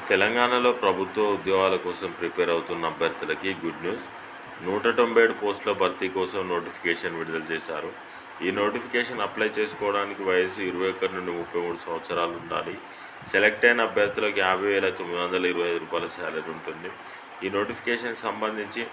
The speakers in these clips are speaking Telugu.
తెలంగాణలో ప్రభుత్వ ఉద్యోగాల కోసం ప్రిపేర్ అవుతున్న అభ్యర్థులకి గుడ్ న్యూస్. 197 పోస్టుల భర్తీ కోసం నోటిఫికేషన్ విడుదల చేశారు. ఈ నోటిఫికేషన్ అప్లై చేసుకోవడానికి వయసు 21 నుండి 33 సంవత్సరాలు ఉండాలి. సెలెక్ట్ అయిన అభ్యర్థులకు 50,925 రూపాయల శాలరీ ఉంటుంది. ఈ నోటిఫికేషన్కి సంబంధించి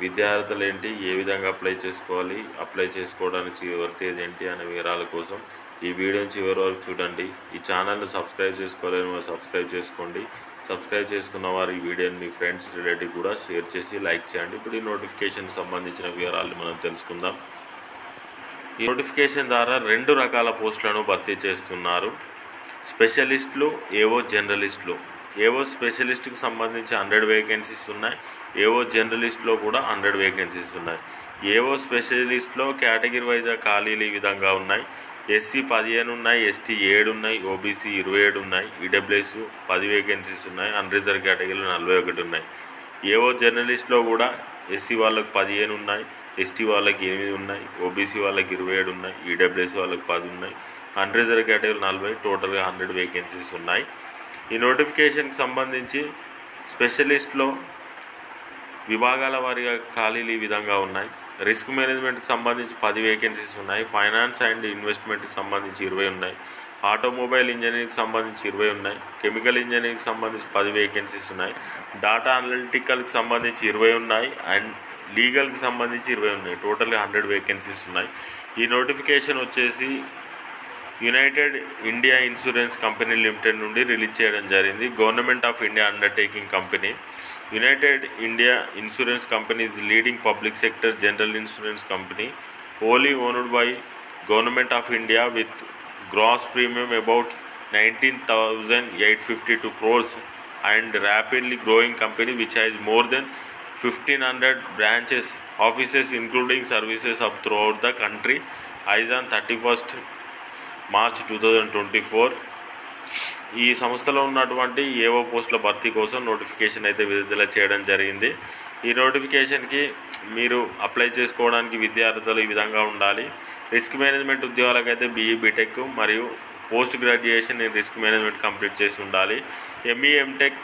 విద్యార్థులు ఏంటి, ఏ విధంగా అప్లై చేసుకోవాలి, అప్లై చేసుకోవడానికి చివరి తేదీ ఏంటి అనే వివరాల కోసం ఈ వీడియోని చివరి వరకు చూడండి. ఈ ఛానల్ని సబ్స్క్రైబ్ చేసుకోలేని వారు సబ్స్క్రైబ్ చేసుకోండి. సబ్స్క్రైబ్ చేసుకున్న వారు ఈ వీడియోని మీ ఫ్రెండ్స్ రిలేటివ్ కూడా షేర్ చేసి లైక్ చేయండి. ఇప్పుడు ఈ నోటిఫికేషన్ సంబంధించిన వివరాలను మనం తెలుసుకుందాం. ఈ నోటిఫికేషన్ ద్వారా 2 రకాల పోస్టులను భర్తీ చేస్తున్నారు. స్పెషలిస్టులు, ఏవో జర్నలిస్టులు. ఏవో స్పెషలిస్ట్కి సంబంధించి 100 వేకెన్సీస్ ఉన్నాయి. ఏవో జర్నలిస్ట్లో కూడా 100 వేకెన్సీస్ ఉన్నాయి. ఏవో స్పెషలిస్ట్లో కేటగిరీ వైజ్గా ఖాళీలు ఈ విధంగా ఉన్నాయి. ఎస్సీ 15 ఉన్నాయి, ఎస్టీ 7 ఉన్నాయి, ఓబీసీ 27 ఉన్నాయి, ఈడబ్ల్యూఎస్ 10 వేకెన్సీస్ ఉన్నాయి, అన్రిజర్వ్ కేటగిరీలో 41 ఉన్నాయి. ఏవో జర్నలిస్ట్లో కూడా ఎస్సీ వాళ్ళకి 15 ఉన్నాయి, ఎస్టీ వాళ్ళకి 8 ఉన్నాయి, ఓబీసీ వాళ్ళకి 27 ఉన్నాయి, ఈడబ్ల్యూఎస్ వాళ్ళకి 10 ఉన్నాయి, అన్రిజర్వ్ కేటగిరీ 40, టోటల్గా 100 వేకెన్సీస్ ఉన్నాయి. ఈ నోటిఫికేషన్కి సంబంధించి స్పెషలిస్ట్లో విభాగాల వారీగా ఖాళీలు ఈ విధంగా ఉన్నాయి. రిస్క్ మేనేజ్మెంట్కి సంబంధించి 10 వేకెన్సీస్ ఉన్నాయి. ఫైనాన్స్ అండ్ ఇన్వెస్ట్మెంట్కి సంబంధించి 20 ఉన్నాయి. ఆటోమొబైల్ ఇంజనీరింగ్కి సంబంధించి 20 ఉన్నాయి. కెమికల్ ఇంజనీరింగ్కి సంబంధించి 10 వేకెన్సీస్ ఉన్నాయి. డాటా అనలిటికల్కి సంబంధించి 20 ఉన్నాయి. అండ్ లీగల్కి సంబంధించి 20 ఉన్నాయి. టోటల్గా 100 వేకెన్సీస్ ఉన్నాయి. ఈ నోటిఫికేషన్ వచ్చేసి United India insurance company limited నుండి రిలీజ్ చేయడం జరిగింది. Government of India undertaking company. United India Insurance Company is leading public sector general insurance company, wholly owned by Government of India, with gross premium about 19,852 crores and rapidly growing company which has more than 1,500 branches, offices including services up throughout the country as on 31st March 2024. ఈ సంస్థలో ఉన్నటువంటి ఏవో పోస్టుల భర్తీ కోసం నోటిఫికేషన్ అయితే విడుదల చేయడం జరిగింది. ఈ నోటిఫికేషన్కి మీరు అప్లై చేసుకోవడానికి విద్యార్థులు ఈ విధంగా ఉండాలి. రిస్క్ మేనేజ్మెంట్ ఉద్యోగాలకైతే బీఈ బీటెక్ మరియు post graduation in risk management complete చేసి ఉండాలి. ME MTech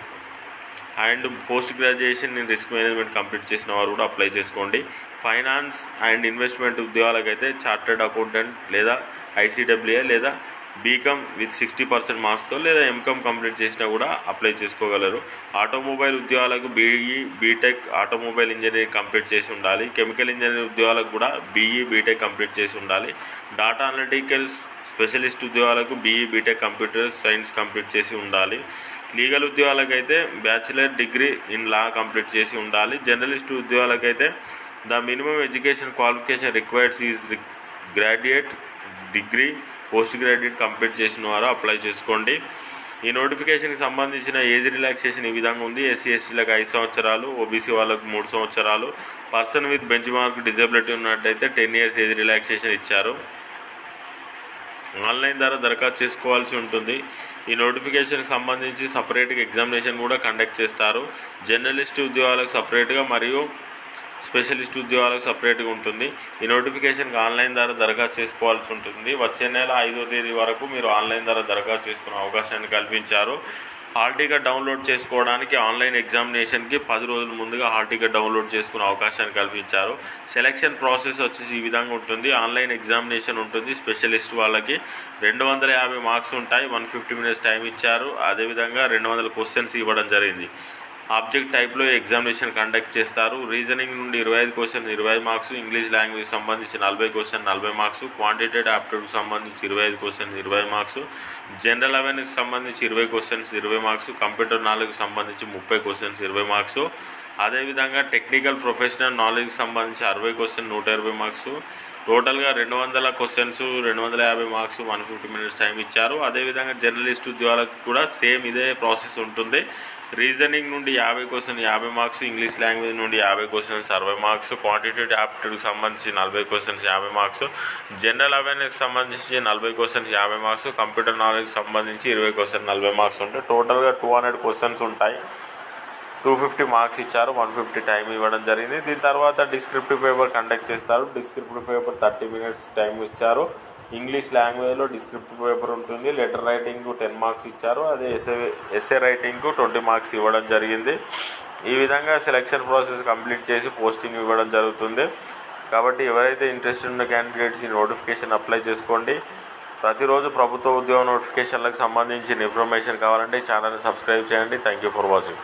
and post graduation in risk management complete చేసిన వారు కూడా అప్లై చేసుకోండి. ఫైనాన్స్ అండ్ ఇన్వెస్ట్మెంట్ ఉద్యోగాలకైతే చార్టర్డ్ అకౌంటెంట్ లేదా ఐసీడబ్ల్యూఏ లేదా బీకామ్ విత్ 60% మార్క్స్తో లేదా ఎంకామ్ కంప్లీట్ చేసినా కూడా అప్లై చేసుకోగలరు. ఆటోమొబైల్ ఉద్యోగాలకు BE BTech automobile engineering complete చేసి ఉండాలి. కెమికల్ ఇంజనీరింగ్ ఉద్యోగాలకు కూడా బీఈ బీటెక్ కంప్లీట్ చేసి ఉండాలి. డాటా అనలిటికల్స్ స్పెషలిస్ట్ ఉద్యోగాలకు BE BTech computer science complete చేసి ఉండాలి. లీగల్ ఉద్యోగాలకైతే bachelor degree in law complete చేసి ఉండాలి. జర్నలిస్ట్ ఉద్యోగాలకైతే the minimum education qualification requireds is graduate degree post graduate complete చేసిన వారు అప్లై చేసుకోండి. ఈ నోటిఫికేషన్కి సంబంధించిన ఏజ్ రిలాక్సేషన్ ఈ విధంగా ఉంది. ఎస్సీ ఎస్టీలకు 5 సంవత్సరాలు, ఓబీసీ వాళ్ళకు 3 సంవత్సరాలు, person with bench mark disability ఉన్నట్టయితే 10 years ఏజ్ రిలాక్సేషన్ ఇచ్చారు. ఆన్లైన్ ద్వారా దరఖాస్తు చేసుకోవాల్సి ఉంటుంది. ఈ నోటిఫికేషన్కి సంబంధించి సపరేట్గా ఎగ్జామినేషన్ కూడా కండక్ట్ చేస్తారు. జర్నలిస్ట్ ఉద్యోగాలకు సపరేట్గా మరియు స్పెషలిస్ట్ ఉద్యోగాలకు సపరేట్గా ఉంటుంది. ఈ నోటిఫికేషన్కి ఆన్లైన్ ద్వారా దరఖాస్తు చేసుకోవాల్సి ఉంటుంది. వచ్చే నెల 5వ తేదీ వరకు మీరు ఆన్లైన్ ద్వారా దరఖాస్తు చేసుకునే అవకాశాన్ని కల్పించారు. హాల్ టికెట్ డౌన్లోడ్ చేసుకోవడానికి ఆన్లైన్ ఎగ్జామినేషన్కి 10 రోజుల ముందుగా హాల్ టికెట్ డౌన్లోడ్ చేసుకునే అవకాశాన్ని కల్పించారు. సెలక్షన్ ప్రాసెస్ వచ్చేసి ఈ విధంగా ఉంటుంది. ఆన్లైన్ ఎగ్జామినేషన్ ఉంటుంది. స్పెషలిస్ట్ వాళ్ళకి 250 మార్క్స్ ఉంటాయి. 150 minutes టైం ఇచ్చారు. అదేవిధంగా 200 క్వశ్చన్స్ ఇవ్వడం జరిగింది. ఆబ్జెక్ట్ టైప్లో ఎగ్జామినేషన్ కండక్ట్ చేస్తారు. రీజనింగ్ నుండి 25 క్వశ్చన్ 20 మార్క్స్, ఇంగ్లీష్ లాంగ్వేజ్ సంబంధించి 40 క్వశ్చన్ 40 మార్క్స్, క్వాంటిటేటివ్ ఆప్టిట్యూడ్కి సంబంధించి 25 క్వశ్చన్ 20 మార్క్స్, జనరల్ అవేర్నెస్ సంబంధించి 20 క్వశ్చన్స్ 20 మార్క్స్, కంప్యూటర్ నాలెడ్జ్కి సంబంధించి 30 క్వశ్చన్స్ 20 మార్క్స్, అదేవిధంగా టెక్నికల్ ప్రొఫెషనల్ నాలెడ్జ్కి సంబంధించి 60 క్వశ్చన్ 120 మార్క్స్, టోటల్గా 200 క్వశ్చన్స్ 250 మార్క్స్ 150 minutes టైం ఇచ్చారు. అదేవిధంగా జర్నలిస్ట్ ఉద్యోగాలకు కూడా సేమ్ ఇదే ప్రాసెస్ ఉంటుంది. రీజనింగ్ నుండి 50 క్వశ్చన్ 50 మార్క్స్, ఇంగ్లీష్ లాంగ్వేజ్ నుండి 50 క్వశ్చన్స్ 60 మార్క్స్, క్వాంటిటేటివ్ ఆప్టిట్యూడ్కి సంబంధించి 40 క్వశ్చన్స్ 50 మార్క్స్, జనరల్ అవేర్నెస్కి సంబంధించి 40 క్వశ్చన్స్ 50 మార్క్స్, కంప్యూటర్ నాలెడ్జ్కి సంబంధించి 20 క్వశ్చన్ 40 మార్క్స్ ఉంటాయి. టోటల్గా 200 క్వశ్చన్స్ ఉంటాయి. 250 మార్క్స్ ఇచ్చారు. 150 టైం ఇవ్వడం జరిగింది. దీని తర్వాత డిస్క్రిప్టివ్ పేపర్ కండక్ట్ చేస్తారు. డిస్క్రిప్టివ్ పేపర్ 30 minutes టైం ఇచ్చారు. ఇంగ్లీష్ లాంగ్వేజ్లో డిస్క్రిప్టివ్ పేపర్ ఉంటుంది. లెటర్ రైటింగ్ 10 మార్క్స్ ఇచ్చారు. అదే ఎస్ఏ రైటింగ్కు 20 మార్క్స్ ఇవ్వడం జరిగింది. ఈ విధంగా సెలక్షన్ ప్రాసెస్ కంప్లీట్ చేసి పోస్టింగ్ ఇవ్వడం జరుగుతుంది. కాబట్టి ఎవరైతే ఇంట్రెస్ట్ ఉన్న క్యాండిడేట్స్ ఈ నోటిఫికేషన్ అప్లై చేసుకోండి. ప్రతిరోజు ప్రభుత్వ ఉద్యోగ నోటిఫికేషన్లకు సంబంధించిన ఇన్ఫర్మేషన్ కావాలంటే ఈ ఛానల్ని సబ్స్క్రైబ్ చేయండి. Thank you for watching.